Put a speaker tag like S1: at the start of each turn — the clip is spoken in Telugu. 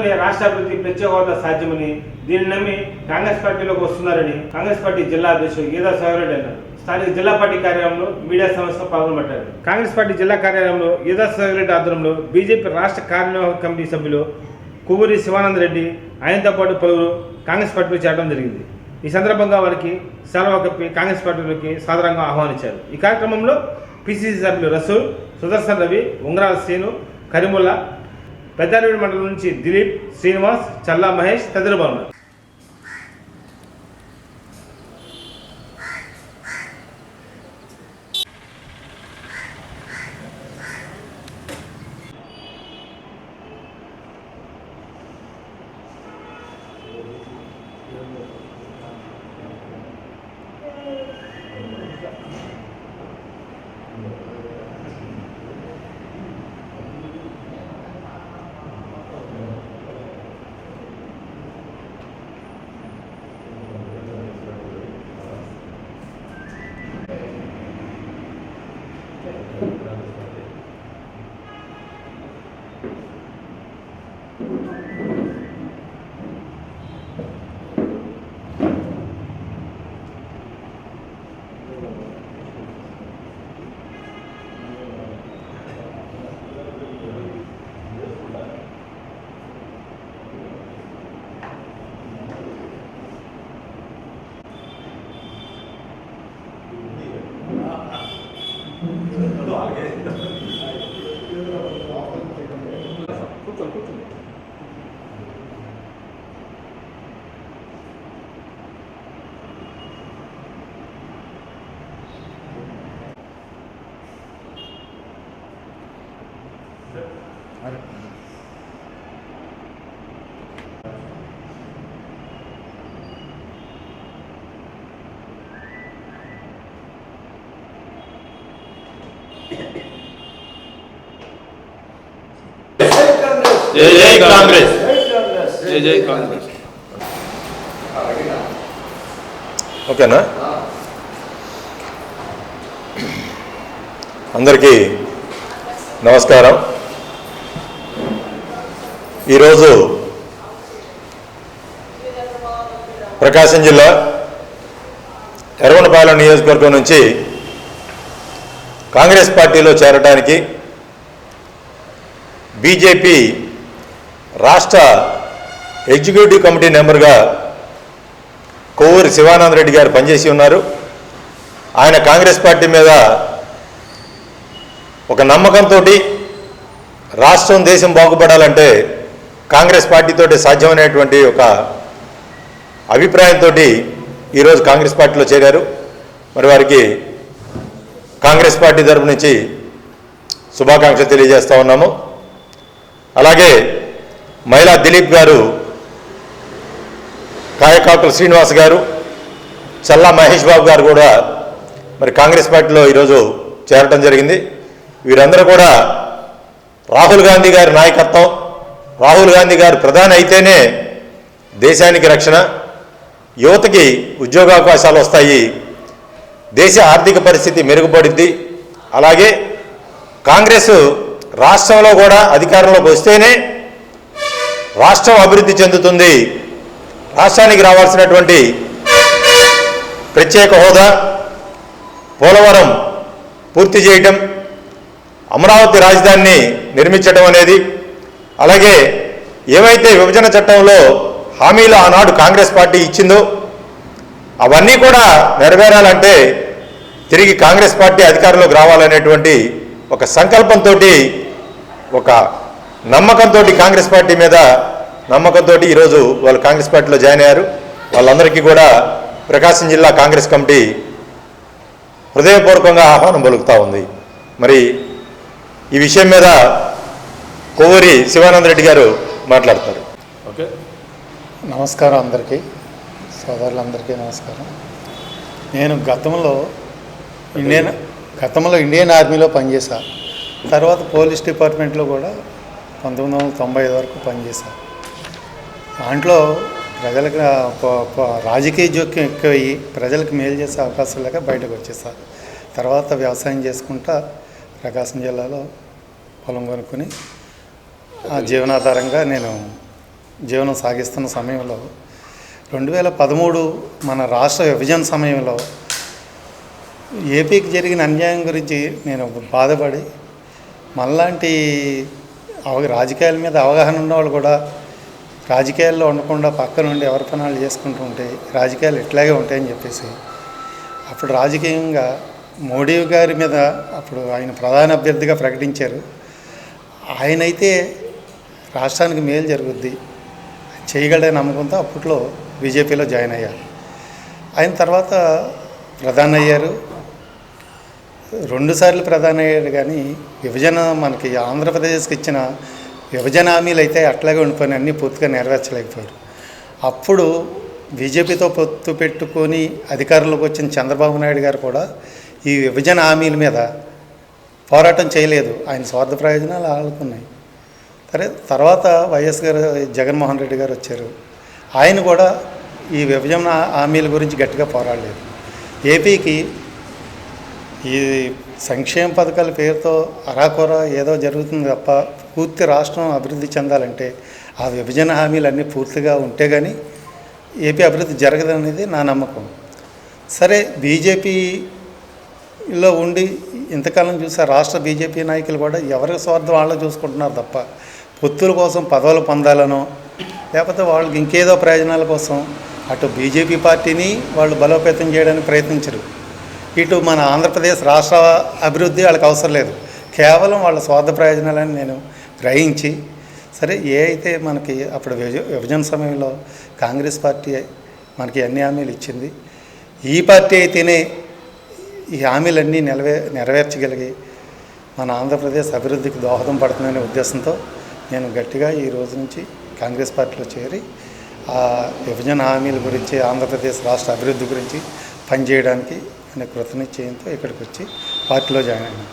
S1: చేస్తేనే రాష్ట్ర అభివృద్ధి ప్రత్యేక హోదా సాధ్యమని దీన్ని నమ్మి కాంగ్రెస్ పార్టీలోకి వస్తున్నారని కాంగ్రెస్ పార్టీ జిల్లా అధ్యక్షుడు గీతా సాగరెడ్డి అన్నారు. స్థానిక జిల్లా పార్టీ కార్యాలయంలో మీడియా సమావేశంలో పాల్గొనబట్టారు. కాంగ్రెస్ పార్టీ జిల్లా కార్యాలయంలో గీతా సాగరెడ్డి ఆధ్వర్యంలో బీజేపీ రాష్ట్ర కార్యనిర్వాహక కమిటీ సభ్యులు కొవ్వూరి శివానంద రెడ్డి ఆయనతో పాటు పలువురు కాంగ్రెస్ పార్టీలో చేరడం జరిగింది. ఈ సందర్భంగా వారికి సెలవు కప్పి కాంగ్రెస్ పార్టీలోకి సాదరంగా ఆహ్వానించారు. ఈ కార్యక్రమంలో పిసిసి సభ్యులు రసూల్, సుదర్శన్ రవి, ఉంగరాల శ్రీను, కరిముల్లా, పెద్దారెడ్డి మండలం నుంచి దిలీప్, శ్రీనివాస్, చల్లా మహేష్ తదితరులు పాల్గొన్నారు.
S2: జై జై కాంగ్రెస్, జై జై కాంగ్రెస్.
S3: ఓకేనా? అందరికీ నమస్కారం. ఈరోజు ప్రకాశం జిల్లా ఎర్రగొండపాలెం నియోజకవర్గం నుంచి కాంగ్రెస్ పార్టీలో చేరడానికి బీజేపీ రాష్ట్ర ఎగ్జిక్యూటివ్ కమిటీ మెంబర్గా కొవ్వూరి శివానంద రెడ్డి గారు పనిచేసి ఉన్నారు. ఆయన కాంగ్రెస్ పార్టీ మీద ఒక నమ్మకంతో రాష్ట్రం దేశం బాగుపడాలంటే కాంగ్రెస్ పార్టీతోటి సాధ్యమనేటువంటి ఒక అభిప్రాయంతో ఈరోజు కాంగ్రెస్ పార్టీలో చేరారు. మరి వారికి కాంగ్రెస్ పార్టీ తరపు నుంచి శుభాకాంక్షలు తెలియజేస్తూ ఉన్నాము. అలాగే మహిళా దిలీప్ గారు, కాయకాకుల శ్రీనివాస్ గారు, చల్లా మహేష్ బాబు గారు కూడా మరి కాంగ్రెస్ పార్టీలో ఈరోజు చేరటం జరిగింది. వీరందరూ కూడా రాహుల్ గాంధీ గారి నాయకత్వం, రాహుల్ గాంధీ గారు ప్రధాని అయితేనే దేశానికి రక్షణ, యువతకి ఉద్యోగావకాశాలు వస్తాయి, దేశ ఆర్థిక పరిస్థితి మెరుగుపడుద్ది. అలాగే కాంగ్రెస్ రాష్ట్రంలో కూడా అధికారంలోకి వస్తేనే రాష్ట్రం అభివృద్ధి చెందుతుంది, రాష్ట్రానికి రావాల్సినటువంటి ప్రత్యేక హోదా, పోలవరం పూర్తి చేయటం, అమరావతి రాజధానిని నిర్మించడం అనేది, అలాగే ఏవైతే విభజన చట్టంలో హామీలు ఆనాడు కాంగ్రెస్ పార్టీ ఇచ్చిందో అవన్నీ కూడా నెరవేరాలంటే తిరిగి కాంగ్రెస్ పార్టీ అధికారంలోకి రావాలనేటువంటి ఒక సంకల్పంతో, ఒక నమ్మకంతో, కాంగ్రెస్ పార్టీ మీద నమ్మకంతో ఈరోజు వాళ్ళు కాంగ్రెస్ పార్టీలో జాయిన్ అయ్యారు. వాళ్ళందరికీ కూడా ప్రకాశం జిల్లా కాంగ్రెస్ కమిటీ హృదయపూర్వకంగా ఆహ్వానం పలుకుతూ ఉంది. మరి ఈ విషయం మీద కొవ్వూరి శివానంద రెడ్డి గారు మాట్లాడతారు.
S2: ఓకే,
S4: నమస్కారం అందరికీ, సోదరులందరికీ నమస్కారం. నేను గతంలో ఇండియన్ ఆర్మీలో పనిచేశా. తర్వాత పోలీస్ డిపార్ట్మెంట్లో కూడా 1995 వరకు పనిచేశా. దాంట్లో ప్రజలకు రాజకీయ జోక్యం ఎక్కువయ్యి ప్రజలకు మేలు చేసే అవకాశం లేక బయటకు వచ్చేసా. తర్వాత వ్యవసాయం చేసుకుంటా ప్రకాశం జిల్లాలో పొలం కొనుక్కొని ఆ జీవనాధారంగా నేను జీవనం సాగిస్తున్న సమయంలో 2013 మన రాష్ట్ర విభజన సమయంలో ఏపీకి జరిగిన అన్యాయం గురించి నేను బాధపడి మనలాంటి రాజకీయాల మీద అవగాహన ఉన్నవాళ్ళు కూడా రాజకీయాల్లో ఉండకుండా పక్క నుండి ఎవరి పనులు చేసుకుంటూ ఉంటే రాజకీయాలు ఇట్లాగే ఉంటాయని చెప్పేసి అప్పుడు రాజకీయంగా మోడీ గారి మీద అప్పుడు ఆయన ప్రధాన అభ్యర్థిగా ప్రకటించారు. ఆయనైతే రాష్ట్రానికి మేలు జరుగుద్ది చేయగలడే నమ్మకంతో అప్పట్లో బీజేపీలో జాయిన్ అయ్యారు. ఆయన తర్వాత ప్రధాని అయ్యారు, 2 సార్లు ప్రధాని అయ్యాడు. కానీ విభజన మనకి ఆంధ్రప్రదేశ్కి ఇచ్చిన విభజన హామీలు అయితే అట్లాగే ఉండిపోయినాయి, అన్నీ పూర్తిగా నెరవేర్చలేకపోయారు. అప్పుడు బీజేపీతో పొత్తు పెట్టుకొని అధికారంలోకి వచ్చిన చంద్రబాబు నాయుడు గారు కూడా ఈ విభజన హామీల మీద పోరాటం చేయలేదు, ఆయన స్వార్థ ప్రయోజనాలు ఆడుకున్నాయి. సరే, తర్వాత వైఎస్ గారు జగన్మోహన్ రెడ్డి గారు వచ్చారు, ఆయన కూడా ఈ విభజన హామీల గురించి గట్టిగా పోరాడలేదు. ఏపీకి ఈ సంక్షేమ పథకాల పేరుతో అరాకొర ఏదో జరుగుతుంది తప్ప పూర్తి రాష్ట్రం అభివృద్ధి చెందాలంటే ఆ విభజన హామీలు అన్నీ పూర్తిగా ఉంటే కానీ ఏపీ అభివృద్ధి జరగదనేది నా నమ్మకం. సరే, బీజేపీలో ఉండి ఇంతకాలం చూసే రాష్ట్ర బీజేపీ నాయకులు కూడా ఎవరి స్వార్థం వాళ్ళు చూసుకుంటున్నారు తప్ప పొత్తుల కోసం పదవులు పొందాలనో లేకపోతే వాళ్ళకి ఇంకేదో ప్రయోజనాల కోసం అటు బీజేపీ పార్టీని వాళ్ళు బలోపేతం చేయడానికి ప్రయత్నించరు, ఇటు మన ఆంధ్రప్రదేశ్ రాష్ట్ర అభివృద్ధి వాళ్ళకి అవసరం లేదు, కేవలం వాళ్ళ స్వార్థ ప్రయోజనాలని నేను గ్రహించి సరే ఏ అయితే మనకి అప్పుడు విభజన సమయంలో కాంగ్రెస్ పార్టీ మనకి అన్ని హామీలు ఇచ్చింది, ఈ పార్టీ అయితేనే ఈ హామీలన్నీ నెరవేర్చగలిగి మన ఆంధ్రప్రదేశ్ అభివృద్ధికి దోహదం పడుతుందనే ఉద్దేశంతో నేను గట్టిగా ఈ రోజు నుంచి కాంగ్రెస్ పార్టీలో చేరి ఆ విభజన హామీల గురించి ఆంధ్రప్రదేశ్ రాష్ట్ర అభివృద్ధి గురించి పనిచేయడానికి నేను కృతనిశ్చయంతో ఇక్కడికి వచ్చి పార్టీలో జాయిన్ అయ్యాను.